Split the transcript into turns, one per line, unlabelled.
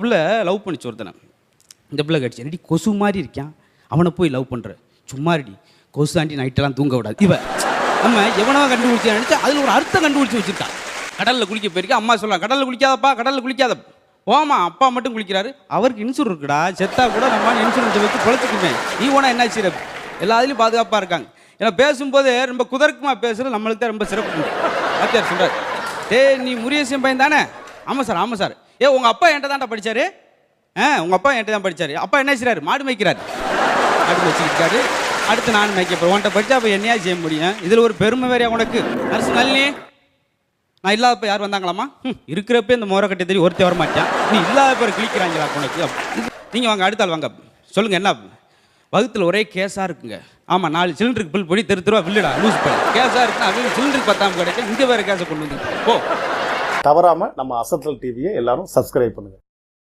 பிள்ளை லவ் பண்ணிச்சு ஒருத்தனை. இந்த பிள்ளை கடிச்சு ரெடி கொசு மாதிரி இருக்கான், அவனை போய் லவ் பண்ணுற சும்மா ரெடி கொசு ஆண்டி நைட்டெல்லாம் தூங்க விடாது. நம்ம எவனோ கண்டுபிடிச்சி நினச்சா அதில் ஒரு அர்த்தம் கண்டுபிடிச்சி வச்சுருக்கான். கடலில் குளிக்க போயிருக்கா, அம்மா சொல்லலாம் கடலில் குளிக்காதப்பா கடலில் குளிக்காத. போமா அப்பா மட்டும் குளிக்கிறாரு, அவருக்கு இன்சூரன்ஸ் இருக்குடா, செத்தா கூட நம்ம இன்சூரன்ஸை வச்சு பொழைச்சிக்குமே, நீ போனால் என்ன சிறப்பு. எல்லா இதுலையும் பாதுகாப்பாக இருக்காங்க. ஏன்னா பேசும்போது ரொம்ப குதர்க்கமாக பேசுகிறது நம்மளுக்கு தான் ரொம்ப சிறப்பு. வாத்தியார் சொல்கிறார், நீ முருகேசன் பையன் தானே? ஆமாம் சார் ஆமாம் சார். உங்கள் அப்பா என்கிட்ட தான்டா படித்தார். உங்கள் அப்பா என்கிட்ட தான் படித்தார். அப்பா என்ன செய்கிறாரு? மாடு மேய்க்கிறாரு. மாடு வச்சுக்கிட்டாரு. அடுத்து நான் மேய்க்க உன்ட்ட படித்தா அப்போ என்னையா செய்ய முடியும்? இதில் ஒரு பெருமை வேறையா உனக்கு? நர்ஸ் நளினி, நான் இல்லாதப்ப யார் வந்தாங்களாம்மா? இருக்கிறப்ப இந்த மோரை கட்டி தெரியும் ஒருத்தர் வர மாட்டேன், நீ இல்லாத பேர் கிழிக்கிறாங்களா உனக்கு? நீங்கள் வாங்க அடுத்தாள் வாங்க சொல்லுங்கள் என்ன வகுத்தில் ஒரே கேஸாக இருக்குங்க. ஆமாம் 4 சிலிண்டருக்கு பில் போய் தெருவா வில்லுடா லூஸ் பண்ணி கேஸாக இருக்குன்னா அது சிலிண்டருக்கு பத்தாமல் கிடைக்கும், இங்கே வேறு கேஸை கொண்டு வந்து போ.
தவறாமல் நம்ம அசத்தல் டிவியை எல்லாரும் சப்ஸ்கிரைப் பண்ணுங்கள்.